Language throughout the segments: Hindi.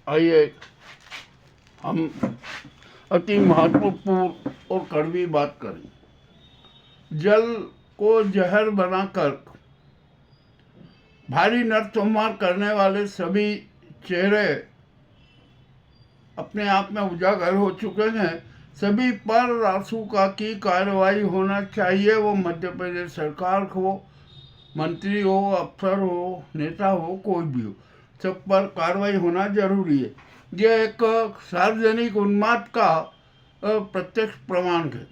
आइए हम अति महत्वपूर्ण और कड़वी बात करें। जल को जहर बनाकर भारी नरसंहार करने वाले सभी चेहरे अपने आप में उजागर हो चुके हैं। सभी पर रासुका की कार्रवाई होना चाहिए। वो मध्य प्रदेश सरकार हो, मंत्री हो, अफसर हो, नेता हो, कोई भी हो, सब पर कार्रवाई होना जरूरी है। यह एक सार्वजनिक उन्माद का प्रत्यक्ष प्रमाण है।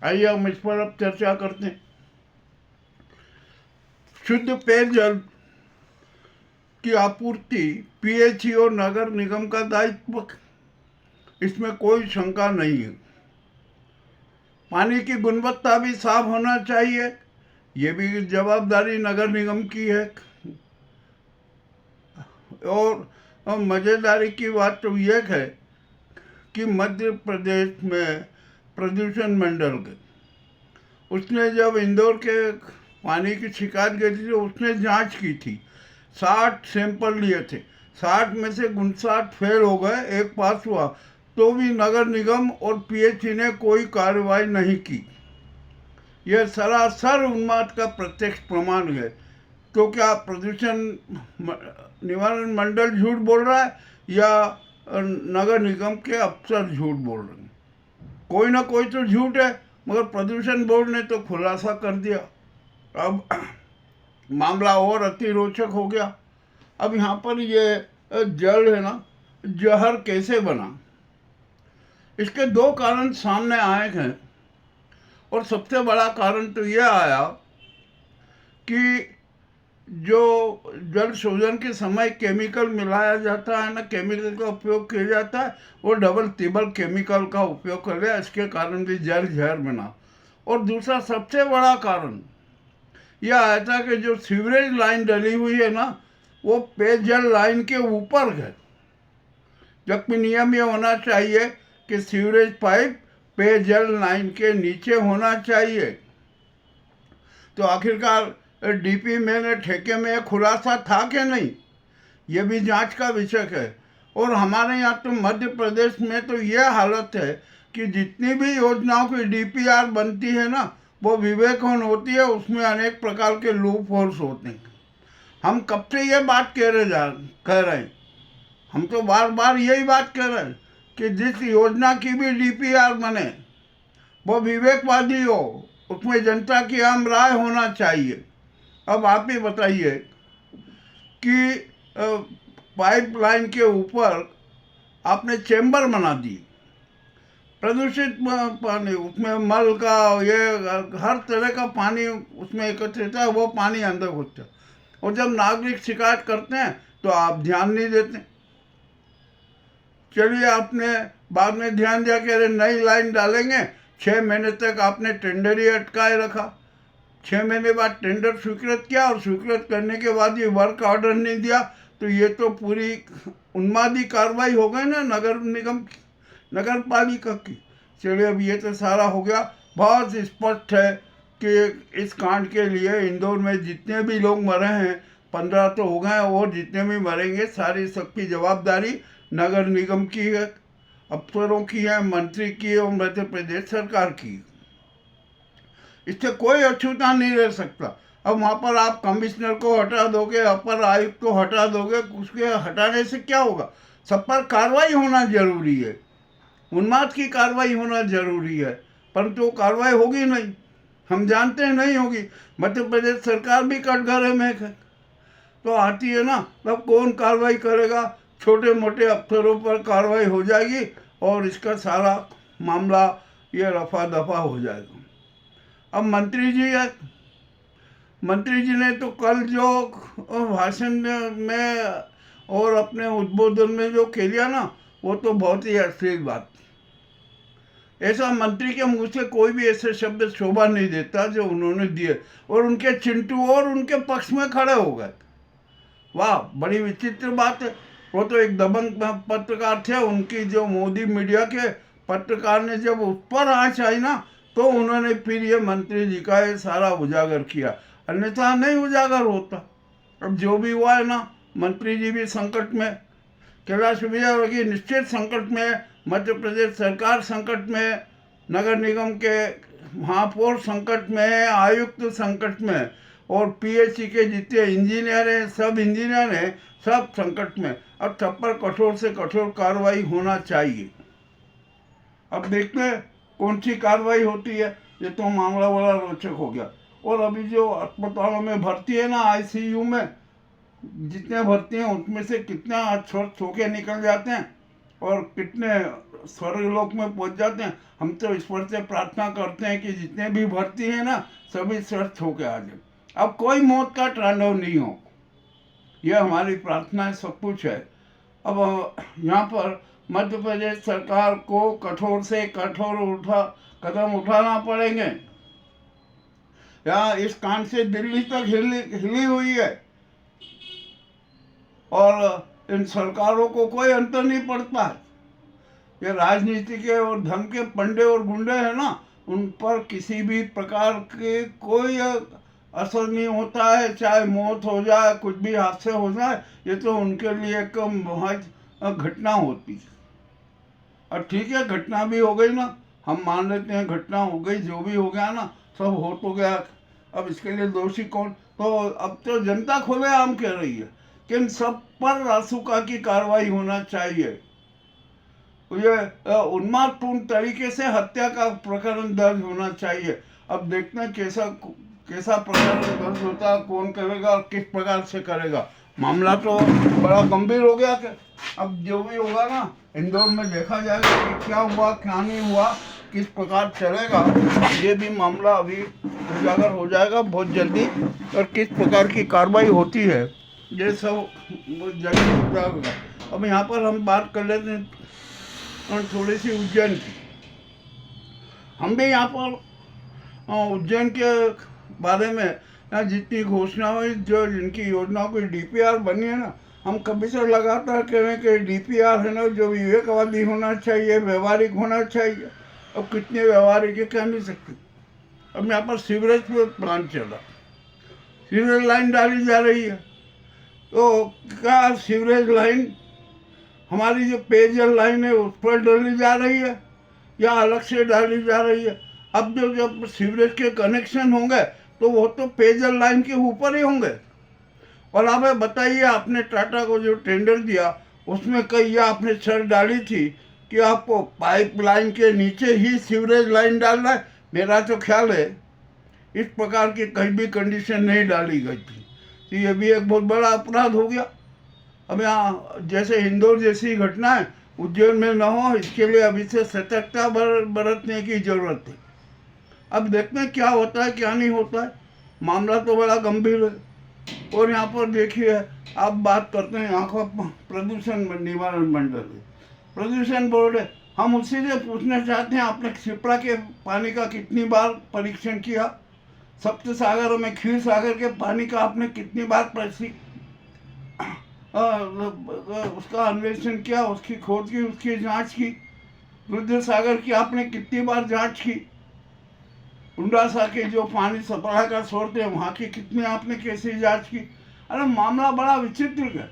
आइए हम इस पर अब चर्चा करते हैं। शुद्ध पेयजल की आपूर्ति पीएचई और नगर निगम का दायित्व, इसमें कोई शंका नहीं है। पानी की गुणवत्ता भी साफ होना चाहिए, ये भी जवाबदारी नगर निगम की है। और मज़ेदारी की बात तो यह है कि मध्य प्रदेश में प्रदूषण मंडल के उसने जब इंदौर के पानी की शिकायत गई थी तो उसने जांच की थी। 60 सैंपल लिए थे, 60 में से 59 फेल हो गए, एक पास हुआ, तो भी नगर निगम और पीएचई ने कोई कार्रवाई नहीं की। यह सरासर उन्माद का प्रत्यक्ष प्रमाण है। तो क्या प्रदूषण निवारण मंडल झूठ बोल रहा है या नगर निगम के अफसर झूठ बोल रहे हैं? कोई ना कोई तो झूठ है, मगर प्रदूषण बोर्ड ने तो खुलासा कर दिया। अब मामला और अति रोचक हो गया। अब यहाँ पर ये जल है ना, जहर कैसे बना, इसके दो कारण सामने आए हैं। और सबसे बड़ा कारण तो यह आया कि जो जल शोधन के समय केमिकल मिलाया जाता है ना, केमिकल का उपयोग किया जाता है, वो डबल तिबल केमिकल का उपयोग कर लिया, इसके कारण भी जल जहर बना। और दूसरा सबसे बड़ा कारण यह आया था कि जो सीवरेज लाइन डली हुई है ना, वो पेयजल लाइन के ऊपर है, जबकि नियम ये होना चाहिए कि सीवरेज पाइप पेयजल लाइन के नीचे होना चाहिए। तो आखिरकार डीपी में ठेके में खुलासा था कि नहीं, ये भी जांच का विषय है। और हमारे यहाँ तो मध्य प्रदेश में तो ये हालत है कि जितनी भी योजनाओं की डीपीआर बनती है ना, वो विवेकहीन होती है, उसमें अनेक प्रकार के लूप होल्स होते हैं। हम कब से ये बात कह रहे हैं, हम तो बार बार यही बात कह रहे हैं कि जिस योजना की भी डीपीआर बने वो विवेकवादी हो, उसमें जनता की आम राय होना चाहिए। अब आप ही बताइए कि पाइपलाइन के ऊपर आपने चेंबर बना दी, प्रदूषित पानी, उसमें मल का ये हर तरह का पानी उसमें एकत्रित है, वो पानी अंदर घुसता है। और जब नागरिक शिकायत करते हैं तो आप ध्यान नहीं देते। चलिए आपने बाद में ध्यान दिया कि अरे नई लाइन डालेंगे, 6 महीने तक आपने टेंडर ही अटकाए रखा। 6 महीने बाद टेंडर स्वीकृत किया और स्वीकृत करने के बाद ये वर्क ऑर्डर नहीं दिया, तो ये तो पूरी उन्मादी कार्रवाई हो गई ना नगर निगम की, नगर पालिका की। चलिए अब ये तो सारा हो गया। बहुत स्पष्ट है कि इस कांड के लिए इंदौर में जितने भी लोग मरे हैं, 15 तो हो गए, और जितने भी मरेंगे सारी सबकी जवाबदारी नगर निगम की है, अफसरों की है, मंत्री की है और मध्य प्रदेश सरकार की। इससे कोई अछूता नहीं रह सकता। अब वहाँ पर आप कमिश्नर को हटा दोगे, अपर आयुक्त को हटा दोगे, उसके हटाने से क्या होगा? सब पर कार्रवाई होना जरूरी है, उन्माद की कार्रवाई होना जरूरी है, परंतु वो कार्रवाई होगी नहीं, हम जानते हैं नहीं होगी। मध्य प्रदेश सरकार भी कटघरे में है, तो आती है ना, तब कौन कार्रवाई करेगा? छोटे मोटे अफसरों पर कार्रवाई हो जाएगी और इसका सारा मामला ये रफा दफा हो जाएगा। अब मंत्री जी है, मंत्री जी ने तो कल जो भाषण में और अपने उद्बोधन में जो कह लिया ना, वो तो बहुत ही अश्लील बात। ऐसा मंत्री के मुंह से कोई भी ऐसे शब्द शोभा नहीं देता जो उन्होंने दिए, और उनके चिंटू और उनके पक्ष में खड़े हो गए। वाह, बड़ी विचित्र बात है। वो तो एक दबंग पत्रकार थे, उनकी जो मोदी मीडिया के पत्रकार ने जब उस पर आँच आई ना, तो उन्होंने फिर ये मंत्री जी का ये सारा उजागर किया, अन्यथा नहीं उजागर होता। अब जो भी हुआ है ना, मंत्री जी भी संकट में, कैलाश विजयवर्गीय निश्चित संकट में, मध्य प्रदेश सरकार संकट में, नगर निगम के महापौर संकट में, आयुक्त संकट में, और पीएचई के जितने इंजीनियर हैं, सब इंजीनियर हैं, सब संकट में। अब सब पर कठोर से कठोर कार्रवाई होना चाहिए। अब देखते हैं कौन सी कार्रवाई होती है। ये तो मामला बड़ा रोचक हो गया। और अभी जो अस्पतालों में भर्ती है ना, आईसीयू में जितने भर्ती हैं उसमें से कितना स्वस्थ होके निकल जाते हैं और कितने स्वर्गलोक में पहुंच जाते हैं। हम तो ईश्वर से प्रार्थना करते हैं कि जितने भी भर्ती हैं ना, सभी स्वस्थ होके आ जाए। अब कोई मौत का तांडव नहीं हो, यह हमारी प्रार्थना है, सब कुछ है। अब यहाँ पर मध्य प्रदेश सरकार को कठोर से कठोर कदम उठाना पड़ेंगे। यहाँ इस कांड से दिल्ली तक हिली हुई है और इन सरकारों को कोई अंतर नहीं पड़ता है। ये राजनीति के और धर्म के पंडे और गुंडे हैं ना, उन पर किसी भी प्रकार के कोई असर नहीं होता है। चाहे मौत हो जाए, कुछ भी हादसे हो जाए, ये तो उनके लिए एक महज घटना होती है। और ठीक है, घटना भी हो गई ना, हम मान लेते हैं घटना हो गई, जो भी हो गया ना, सब हो तो गया। अब इसके लिए दोषी कौन? तो अब तो जनता खुलेआम कह रही है कि इन सब पर रासुका की कार्रवाई होना चाहिए। ये उन्मादपूर्ण तरीके से हत्या का प्रकरण दर्ज होना चाहिए। अब देखते हैं कैसा प्रकरण दर्ज होता है, कौन करेगा और किस प्रकार से करेगा। मामला तो बड़ा गंभीर हो गया कि अब जो भी होगा ना, इंदौर में देखा जाएगा कि क्या हुआ क्या नहीं हुआ, किस प्रकार चलेगा। ये भी मामला अभी उजागर हो जाएगा बहुत जल्दी, और किस प्रकार की कार्रवाई होती है ये सब जल्दी उजागर होगा। अब यहाँ पर हम बात कर लेते हैं थोड़ी सी उज्जैन की। हम भी यहाँ पर उज्जैन के बारे में जितनी घोषणा हुई, जो जिनकी योजनाओं की डीपीआर बनी है ना, हम कभी से लगातार कह रहे हैं कि डीपीआर है ना, जो विवेकवादी होना चाहिए, व्यवहारिक होना चाहिए। अब कितने व्यवहारिक है कह नहीं सकते। अब यहाँ पर सीवरेज पर प्लान चला, सीवरेज लाइन डाली जा रही है। तो क्या सीवरेज लाइन हमारी जो पेयजल लाइन है उस पर डाली जा रही है या अलग से डाली जा रही है? अब जब सीवरेज के कनेक्शन होंगे तो वो तो पेयजल लाइन के ऊपर ही होंगे। और अब बताइए, आपने टाटा को जो टेंडर दिया उसमें कई आपने शर्त डाली थी कि आपको पाइपलाइन के नीचे ही सीवरेज लाइन डालना है। मेरा तो ख्याल है इस प्रकार की कहीं भी कंडीशन नहीं डाली गई थी। तो ये भी एक बहुत बड़ा अपराध हो गया। अब यहाँ जैसे इंदौर जैसी घटनाएं उज्जैन में न हो, इसके लिए अभी से सतर्कता बरतने की जरूरत है। अब देखते हैं क्या होता है क्या नहीं होता है। मामला तो बड़ा गंभीर है। और यहाँ पर देखिए, आप बात करते हैं यहाँ का प्रदूषण निवारण मंडल है, प्रदूषण बोर्ड है। हम उसी से पूछना चाहते हैं, आपने क्षिप्रा के पानी का कितनी बार परीक्षण किया? सप्त सागरों में क्षीर सागर के पानी का आपने कितनी बार उसका अन्वेषण किया, उसकी खोज की, उसकी जांच की? रुद्र सागर की आपने कितनी बार जांच की? उंडासा के जो पानी सप्लाई का सोर्स है वहाँ की कितनी आपने कैसे जांच की? अरे मामला बड़ा विचित्र है।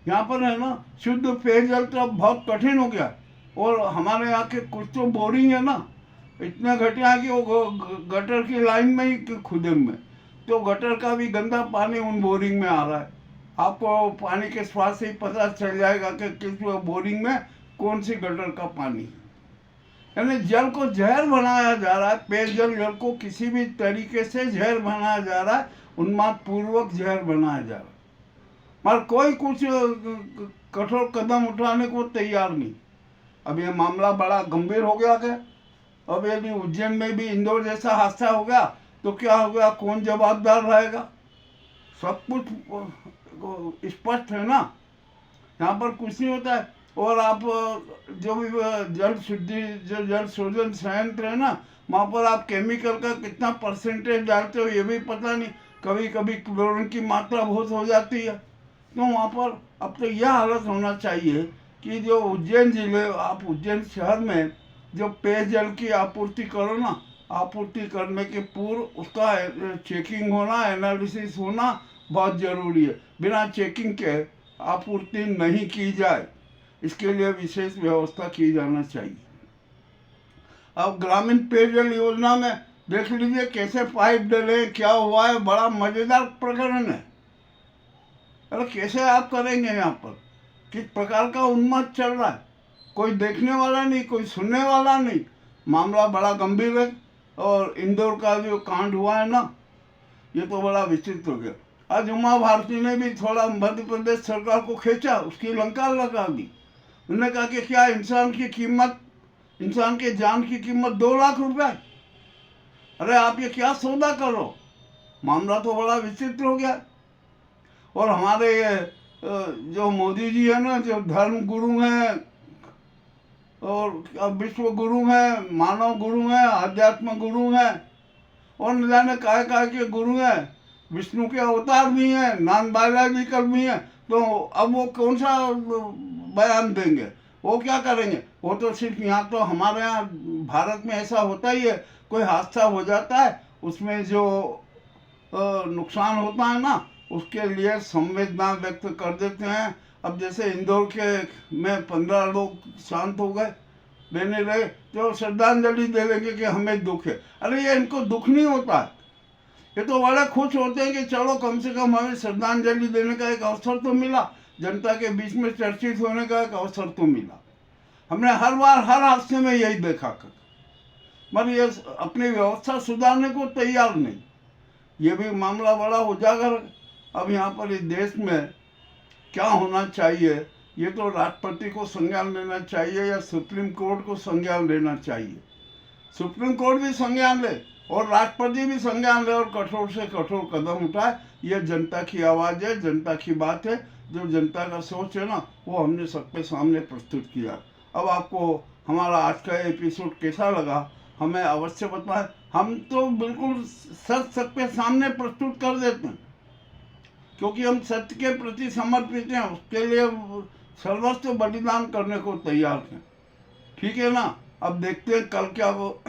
यहाँ पर है ना, शुद्ध पेयजल तो अब बहुत कठिन हो गया। और हमारे यहाँ के कुछ तो बोरिंग है ना, इतना घटिया कि वो गटर की लाइन में ही खुदे में, तो गटर का भी गंदा पानी उन बोरिंग में आ रहा है। आपको पानी के स्वाद से ही पता चल जाएगा कि किस बोरिंग में कौन सी गटर का पानी है। यानी जल को जहर बनाया जा रहा है, पेयजल जल को किसी भी तरीके से जहर बनाया जा रहा है, उन्मादपूर्वक जहर बनाया जा रहा है। मगर कोई कुछ कठोर कदम उठाने को तैयार नहीं। अब ये मामला बड़ा गंभीर हो गया है। अब यदि उज्जैन में भी इंदौर जैसा हादसा हो गया तो क्या हो गया, कौन जवाबदार रहेगा? सब कुछ स्पष्ट है ना, यहाँ पर कुछ नहीं होता है। और आप जो भी जल शोधन संयंत्र है ना, वहाँ पर आप केमिकल का कितना परसेंटेज डालते हो ये भी पता नहीं। कभी कभी क्लोरीन की मात्रा बहुत हो जाती है। तो वहाँ पर अब तो यह हालत होना चाहिए कि जो उज्जैन जिले, आप उज्जैन शहर में जो पेयजल की आपूर्ति करो ना, आपूर्ति करने के पूर्व उसका चेकिंग होना, एनालिसिस होना बहुत ज़रूरी है। बिना चेकिंग के आपूर्ति नहीं की जाए, इसके लिए विशेष व्यवस्था की जाना चाहिए। अब ग्रामीण पेयजल योजना में देख लीजिए कैसे पाइप डले, क्या हुआ है, बड़ा मजेदार प्रकरण है। अरे कैसे आप करेंगे? यहाँ पर किस प्रकार का उन्माद चल रहा है, कोई देखने वाला नहीं, कोई सुनने वाला नहीं। मामला बड़ा गंभीर है। और इंदौर का जो कांड हुआ है ना, ये तो बड़ा विचित्र हो गया। आज उमा भारती ने भी थोड़ा मध्य प्रदेश सरकार को खींचा, उसकी लंका लगा दी। उन्होंने कहा कि क्या इंसान की कीमत, इंसान के जान की कीमत 2 लाख रुपए? अरे आप ये क्या सौदा करो? मामला तो बड़ा विचित्र हो गया। और हमारे ये जो मोदी जी है ना, जो धर्म गुरु हैं और विश्व गुरु हैं, मानव गुरु हैं, आध्यात्म गुरु हैं, और न जाने काय के गुरु हैं, विष्णु के अवतार भी हैं, नॉन बायोलॉजिकल भी हैं। तो अब वो कौन सा बयान देंगे? वो क्या करेंगे? वो तो सिर्फ यहाँ, तो हमारे यहाँ भारत में ऐसा होता ही है, कोई हादसा हो जाता है, उसमें जो नुकसान होता है ना, उसके लिए संवेदना व्यक्त कर देते हैं। अब जैसे इंदौर के में 15 लोग शांत हो गए, देने रहे, तो श्रद्धांजलि दे देंगे कि हमें दुख है। अरे ये इनको दुख नहीं होता है, ये तो बड़े खुश होते हैं कि चलो कम से कम हमें श्रद्धांजलि देने का एक अवसर तो मिला, जनता के बीच में चर्चित होने का एक अवसर तो मिला। हमने हर बार हर हादसे में यही देखा कर, मगर ये अपनी व्यवस्था सुधारने को तैयार नहीं। ये भी मामला बड़ा उजागर। अब यहाँ पर इस देश में क्या होना चाहिए, ये तो राष्ट्रपति को संज्ञान लेना चाहिए या सुप्रीम कोर्ट को संज्ञान लेना चाहिए। सुप्रीम कोर्ट भी संज्ञान ले और राष्ट्रपति भी संज्ञान ले और कठोर से कठोर कदम उठाए। ये जनता की आवाज़ है, जनता की बात है, जो जनता का सोच है ना, वो हमने सबके सामने प्रस्तुत किया। अब आपको हमारा आज का एपिसोड कैसा लगा हमें अवश्य बताएं। हम तो बिल्कुल सच सबके सामने प्रस्तुत कर देते हैं, क्योंकि हम सत्य के प्रति समर्पित हैं, उसके लिए सर्वस्व बलिदान करने को तैयार हैं। ठीक है ना? अब देखते हैं कल क्या वो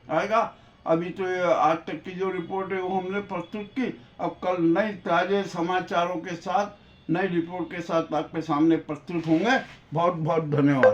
आएगा। अभी तो ये आज तक की जो रिपोर्ट है वो हमने प्रस्तुत की। अब कल नए ताजे समाचारों के साथ, नई रिपोर्ट के साथ आपके सामने प्रस्तुत होंगे। बहुत बहुत धन्यवाद।